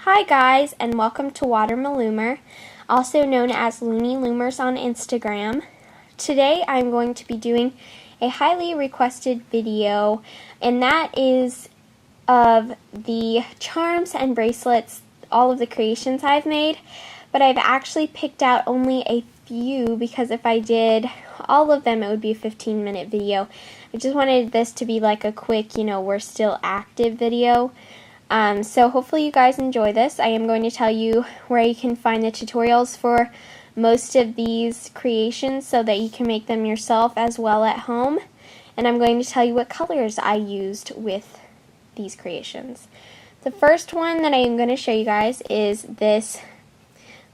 Hi guys, and welcome to Watermeloomer, also known as Looney Loomers on Instagram. Today I'm going to be doing a highly requested video, and that is of the charms and bracelets, all of the creations I've made, but I've actually picked out only a few because if I did all of them it would be a 15-minute video. I just wanted this to be like a quick, we're still active video. So hopefully you guys enjoy this. I am going to tell you where you can find the tutorials for most of these creations so that you can make them yourself as well at home. And I'm going to tell you what colors I used with these creations. The first one that I am going to show you guys is this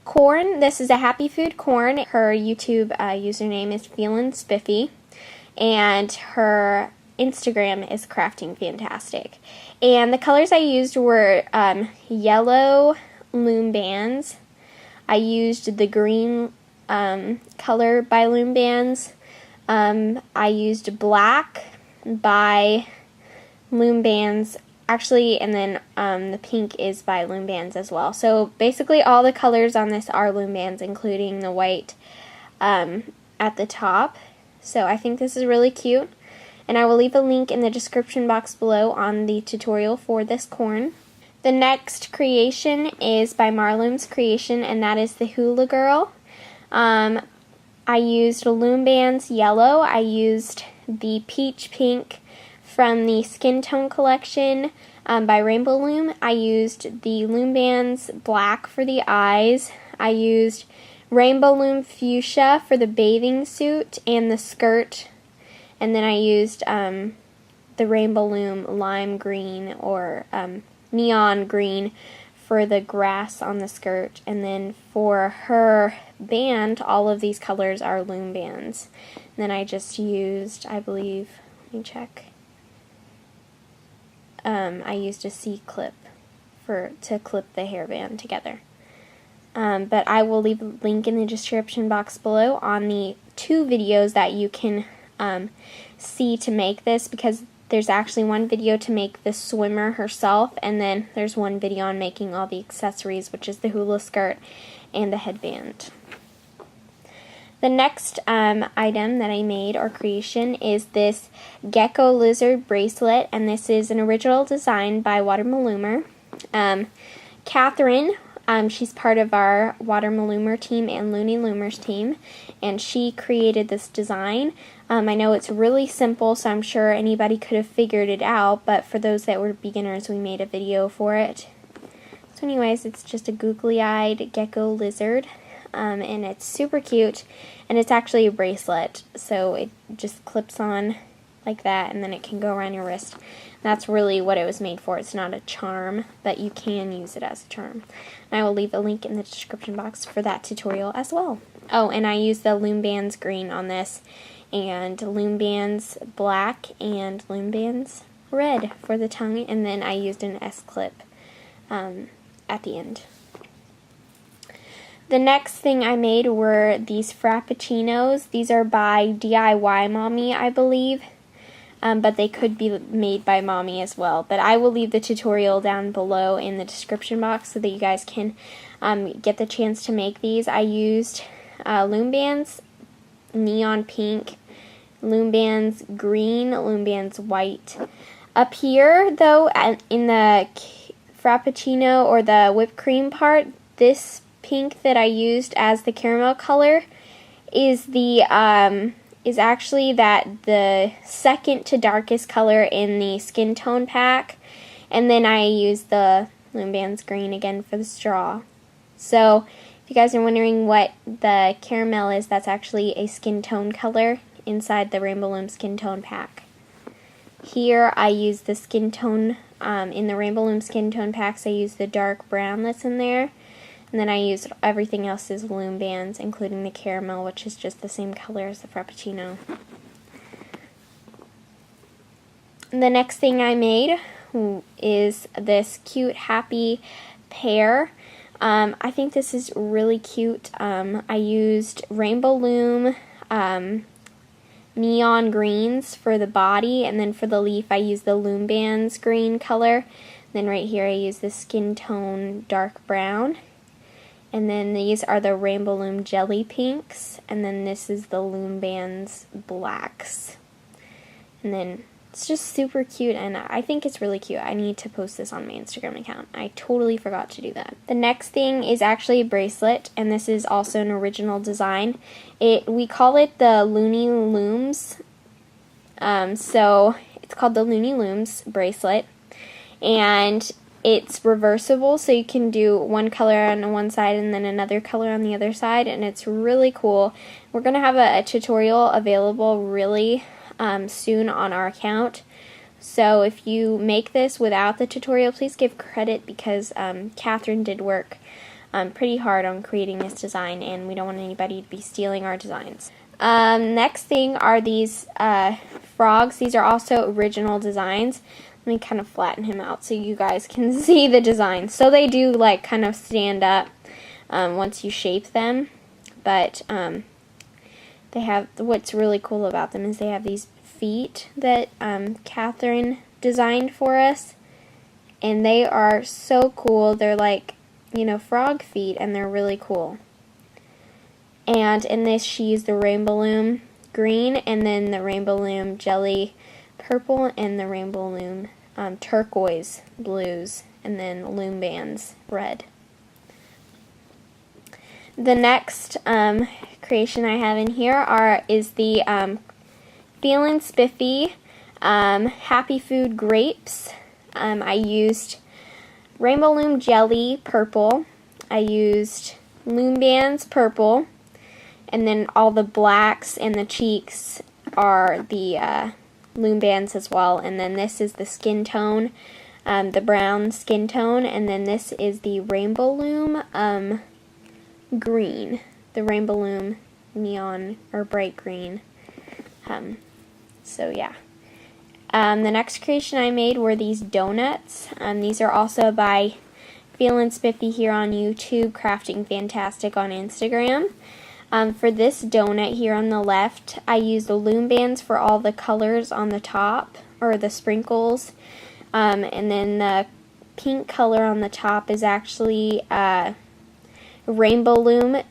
corn. This is a Happy Food corn. Her YouTube username is Feelin' Spiffy, and her Instagram is Crafting Fantastic. And the colors I used were yellow loom bands. I used the green color by Loom Bands. I used black by Loom Bands, actually, and then the pink is by Loom Bands as well. So basically all the colors on this are Loom Bands, including the white at the top. So I think this is really cute. And I will leave a link in the description box below on the tutorial for this corn. The next creation is by Marloom's Creation, and that is the Hula Girl. I used Loom Bands yellow. I used the peach pink from the Skin Tone collection by Rainbow Loom. I used the Loom Bands black for the eyes. I used Rainbow Loom fuchsia for the bathing suit and the skirt. And then I used the Rainbow Loom lime green or neon green for the grass on the skirt. And then for her band, all of these colors are Loom Bands. And then I just used, I believe, let me check. I used a C-clip to clip the hairband together. But I will leave a link in the description box below on the 2 videos that you can see to make this, because there's actually one video to make the swimmer herself, and then there's one video on making all the accessories, which is the hula skirt and the headband. The next item that I made or creation is this gecko lizard bracelet, and this is an original design by Watermeloomer. Catherine, she's part of our Watermeloomer team and Looney Loomers team, and she created this design. I know it's really simple, so I'm sure anybody could have figured it out, but for those that were beginners, we made a video for it. So anyways, it's just a googly-eyed gecko lizard, and it's super cute, and it's actually a bracelet, so it just clips on like that, and then it can go around your wrist. That's really what it was made for. It's not a charm, but you can use it as a charm. And I will leave a link in the description box for that tutorial as well. Oh, and I used the Loom Bands green on this, and Loom Bands black, and Loom Bands red for the tongue, and then I used an S-clip at the end. The next thing I made were these Frappuccinos. These are by DIY Mommy, I believe. But they could be made by Mommy as well. But I will leave the tutorial down below in the description box so that you guys can get the chance to make these. I used Loom Bands neon pink, Loom Bands green, Loom Bands white. Up here, though, in the Frappuccino or the whipped cream part, this pink that I used as the caramel color is actually the second to darkest color in the Skin Tone pack, and then I used the Loom Bands green again for the straw. So if you guys are wondering what the caramel is, that's actually a Skin Tone color inside the Rainbow Loom Skin Tone pack. Here I use the Skin Tone, in the Rainbow Loom Skin Tone packs I use the dark brown that's in there. And then I used everything else is Loom Bands, including the caramel, which is just the same color as the Frappuccino. The next thing I made is this cute happy pear. I think this is really cute. I used Rainbow Loom neon greens for the body, and then for the leaf I used the Loom Bands green color. Then right here I use the skin tone dark brown. And then these are the Rainbow Loom Jelly Pinks. And then this is the Loom Bands Blacks. And then it's just super cute, and I think it's really cute. I need to post this on my Instagram account. I totally forgot to do that. The next thing is actually a bracelet, and this is also an original design. We call it the Looney Looms. So it's called the Looney Looms bracelet. And it's reversible, so you can do one color on one side and then another color on the other side, and it's really cool. We're going to have a tutorial available really soon on our account. So if you make this without the tutorial, please give credit, because Catherine did work pretty hard on creating this design, and we don't want anybody to be stealing our designs. Next thing are these frogs. These are also original designs. Let me kind of flatten him out so you guys can see the design. So they do like kind of stand up once you shape them, but they have, what's really cool about them is they have these feet that Catherine designed for us, and they are so cool. They're like, you know, frog feet, and they're really cool. And in this she used the Rainbow Loom green, and then the Rainbow Loom Jelly purple, and the Rainbow Loom turquoise blues, and then Loom Bands red. The next creation I have in here is the Feelin' Spiffy Happy Food grapes. I used Rainbow Loom Jelly purple. I used Loom Bands purple, and then all the blacks and the cheeks are the Loom Bands as well. And then this is the skin tone, the brown skin tone, and then this is the Rainbow Loom green, the Rainbow Loom neon or bright green. So yeah. The next creation I made were these donuts. These are also by Feelin' Spiffy here on YouTube, Crafting Fantastic on Instagram. For this donut here on the left, I used the Loom Bands for all the colors on the top, or the sprinkles, and then the pink color on the top is actually Rainbow Loom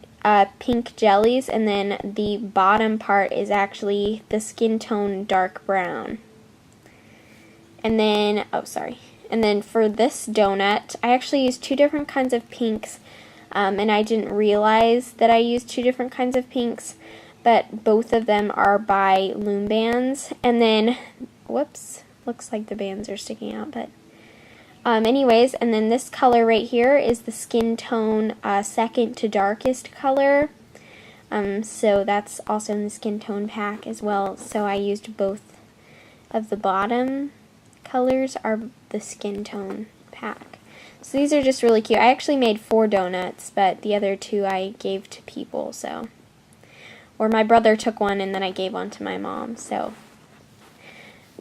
pink jellies, and then the bottom part is actually the skin tone dark brown. And then, and then for this donut, I actually used two different kinds of pinks. And I didn't realize that I used two different kinds of pinks, but both of them are by Loom Bands. And then, whoops, looks like the bands are sticking out, but anyways, and then this color right here is the skin tone second to darkest color. So that's also in the skin tone pack as well. So I used both of the bottom colors are the skin tone pack. So these are just really cute. I actually made 4 donuts, but the other 2 I gave to people, so. Or my brother took one and then I gave one to my mom, so.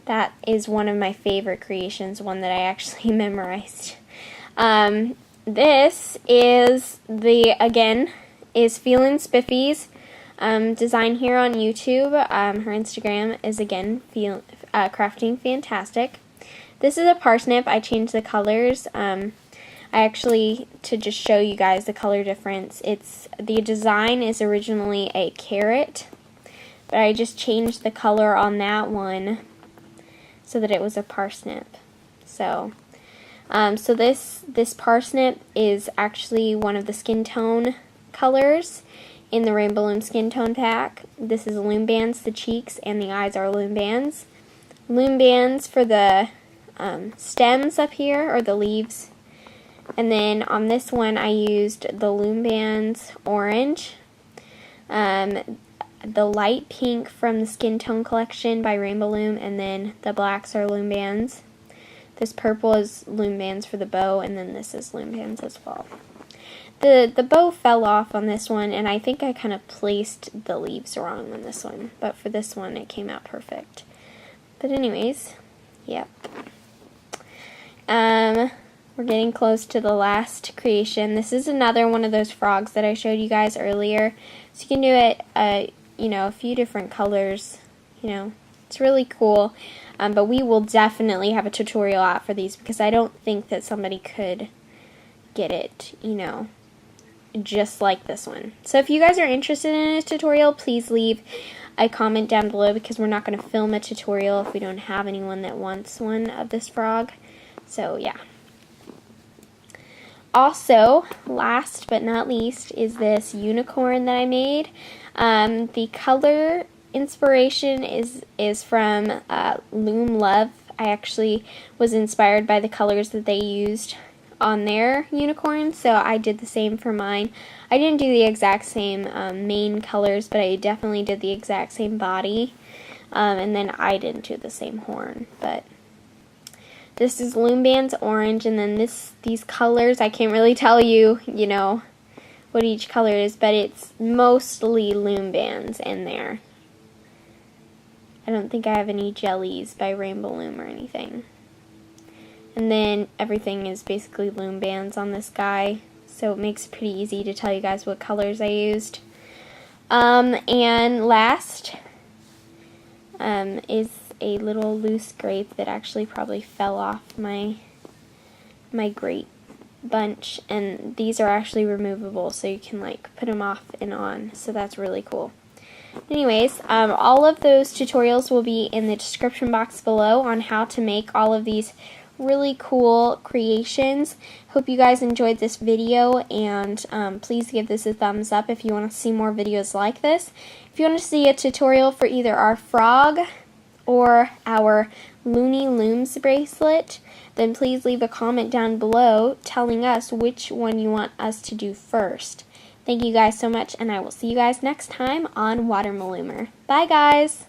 That is one of my favorite creations, one that I actually memorized. This is is Feelin' Spiffy's design here on YouTube. Her Instagram is again Crafting Fantastic. This is a parsnip. I changed the colors. I actually, to just show you guys the color difference, the design is originally a carrot, but I just changed the color on that one so that it was a parsnip. So this parsnip is actually one of the skin tone colors in the Rainbow Loom skin tone pack. This is Loom Bands, the cheeks and the eyes are Loom Bands. Loom Bands for the stems up here, or the leaves. And then on this one I used the Loom Bands orange, the light pink from the Skin Tone collection by Rainbow Loom, and then the blacks are Loom Bands. This purple is Loom Bands for the bow, and then this is Loom Bands as well. The bow fell off on this one, and I think I kind of placed the leaves wrong on this one, but for this one it came out perfect. But anyways, yep. We're getting close to the last creation. This is another one of those frogs that I showed you guys earlier. So you can do it, a few different colors, It's really cool, but we will definitely have a tutorial out for these because I don't think that somebody could get it, you know, just like this one. So if you guys are interested in a tutorial, please leave a comment down below because we're not going to film a tutorial if we don't have anyone that wants one of this frog. So yeah. Also, last but not least is this unicorn that I made. The color inspiration is from Loom Love. I actually was inspired by the colors that they used on their unicorn, so I did the same for mine. I didn't do the exact same main colors, but I definitely did the exact same body, and then I didn't do the same horn. But this is Loom Band's orange, and then these colors, I can't really tell you, you know, what each color is, but it's mostly Loom Bands in there. I don't think I have any jellies by Rainbow Loom or anything. And then everything is basically Loom Bands on this guy, so it makes it pretty easy to tell you guys what colors I used. And last is a little loose grape that actually probably fell off my grape bunch, and these are actually removable, so you can like put them off and on, so that's really cool. Anyways, all of those tutorials will be in the description box below on how to make all of these really cool creations. Hope you guys enjoyed this video, and please give this a thumbs up if you want to see more videos like this. If you want to see a tutorial for either our frog or our Looney Looms bracelet, then please leave a comment down below telling us which one you want us to do first. Thank you guys so much, and I will see you guys next time on Water Maloomer. Bye guys!